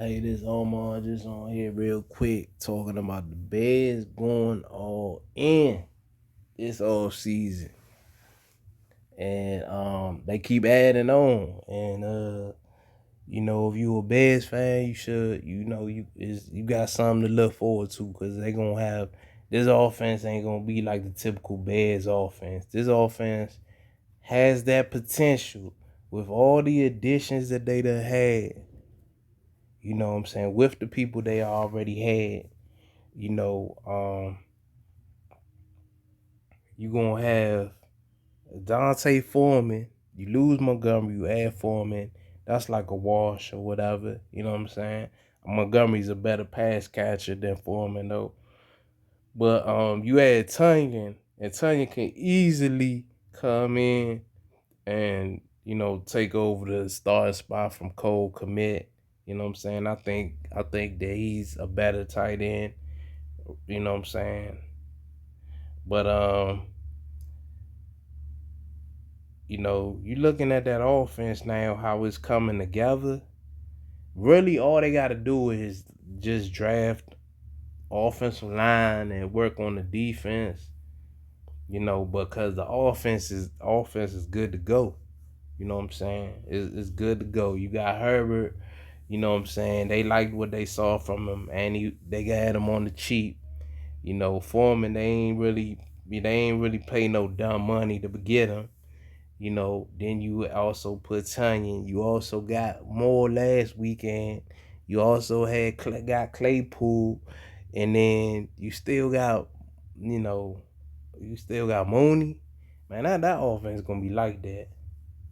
Hey, this Omar just on here real quick talking about the Bears going all in this all season. And they keep adding on. And if you a Bears fan, you should you got something to look forward to because they gonna have this offense ain't gonna be like the typical Bears offense. This offense has that potential with all the additions that they done had. You know what I'm saying? With the people they already had, you know, you gonna have Dante Foreman. You lose Montgomery, you add Foreman. That's like a wash or whatever. You know what I'm saying? Montgomery's a better pass catcher than Foreman though. But you add Tonyan, and Tonyan can easily come in and take over the starting spot from Cole Commit. You know what I'm saying? I think that he's a better tight end. You know what I'm saying? But you looking at that offense now, how it's coming together. Really, all they got to do is just draft offensive line and work on the defense. Because the offense is good to go. You know what I'm saying? It's good to go. You got Herbert. You know what I'm saying? They liked what they saw from him, and they got him on the cheap. Foreman, they ain't really pay no dumb money to get him. Then you also put Tonyan. You also got more last weekend. You also got Claypool, and then you still got Mooney. Man, that offense gonna be like that.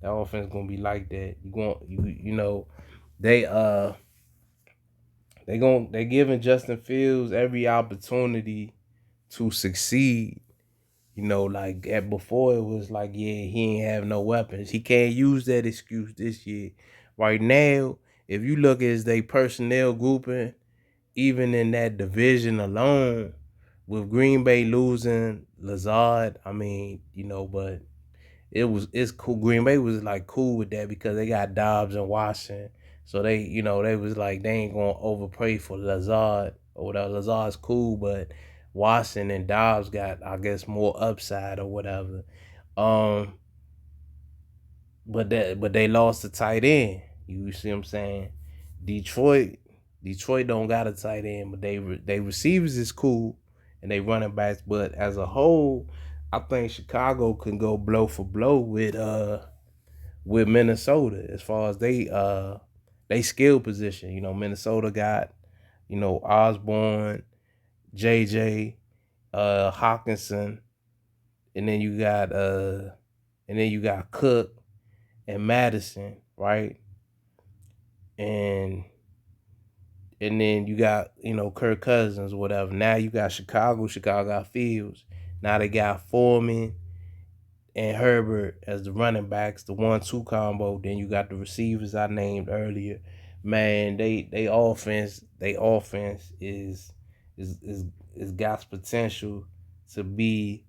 That offense gonna be like that. They they giving Justin Fields every opportunity to succeed. Like before it was like, yeah, he ain't have no weapons. He can't use that excuse this year. Right now, if you look at they personnel grouping, even in that division alone, with Green Bay losing Lazard, but it's cool. Green Bay was like cool with that because they got Dobbs and Watson. So they was like they ain't gonna overpay for Lazard or whatever. Lazard's cool, but Watson and Dobbs got, I guess, more upside or whatever. Um, but they lost a tight end. You see what I'm saying? Detroit, Detroit don't got a tight end, but they receivers is cool and they running backs. But as a whole, I think Chicago can go blow for blow with Minnesota as far as they skill position. Minnesota got Osborne, JJ, Hawkinson, and then you got Cook and Madison, right? And then you got Kirk Cousins or whatever. Now you got Chicago. Chicago got Fields. Now they got Foreman and Herbert as the running backs, the 1-2 combo. Then you got the receivers I named earlier. Man, they offense is got potential to be.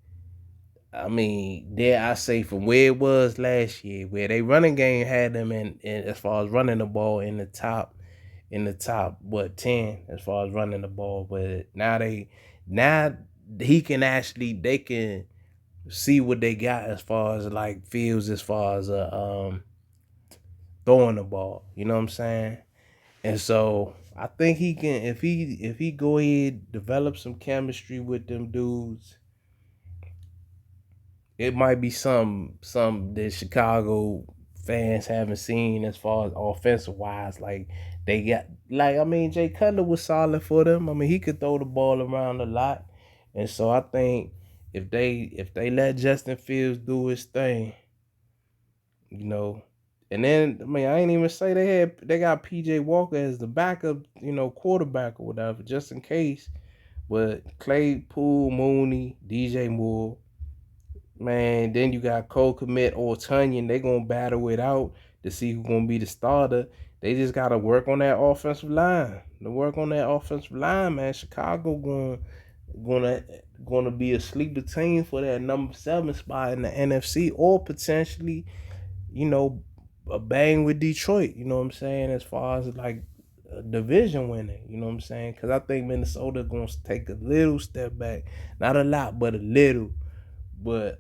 I mean, dare I say, from where it was last year, where they running game had them in as far as running the ball in the top what 10 as far as running the ball, but now he can actually they can see what they got as far as like Fields as far as throwing the ball. You know what I'm saying? And so I think he can if he go ahead develop some chemistry with them dudes. It might be some that Chicago fans haven't seen as far as offensive wise. Like they got Jay Cutler was solid for them. I mean he could throw the ball around a lot. And so I think if they let Justin Fields do his thing, you know. And then I ain't even say they got PJ Walker as the backup, quarterback or whatever, just in case. But Claypool, Mooney, DJ Moore, man, then you got Cole Komet or Tonyan. They gonna battle it out to see who's gonna be the starter. They just gotta work on that offensive line. To work on that offensive line, man. Chicago gonna gonna be a sleeper team for that number 7 spot in the NFC, or potentially, you know, a bang with Detroit. You know what I'm saying? As far as like a division winner. You know what I'm saying? Because I think Minnesota gonna take a little step back, not a lot, but a little. But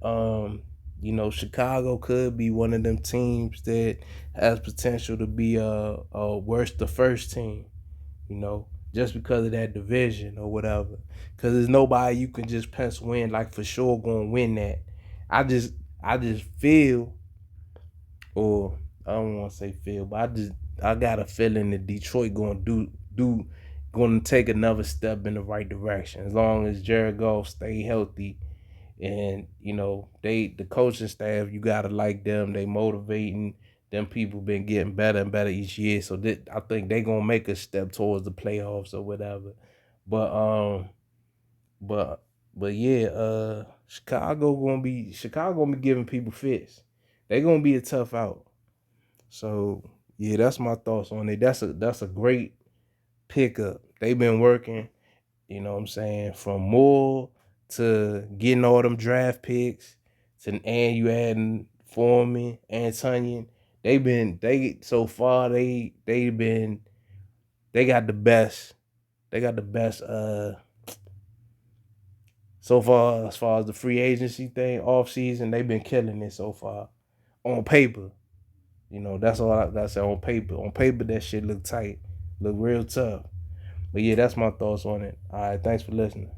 Chicago could be one of them teams that has potential to be a worse the first team. You know, just because of that division or whatever. Because there's nobody you can just pencil in like for sure gonna win that. I just I just feel, or I don't want to say feel, but I got a feeling that Detroit gonna gonna take another step in the right direction as long as Jared Goff stay healthy. And the coaching staff, you gotta like them. They motivating them. People been getting better and better each year, so I think they gonna make a step towards the playoffs or whatever. But but but yeah, Chicago gonna be giving people fits. They gonna be a tough out. So yeah, that's my thoughts on it. That's a great pickup. They've been working. You know what I'm saying? From Moore to getting all them draft picks and you adding Foreman and Tonyan. They so far they got the best. They got the best so far as far as the free agency thing, off season, they've been killing it so far. On paper. That's all I gotta say on paper. On paper that shit look tight. Look real tough. But yeah, that's my thoughts on it. All right, thanks for listening.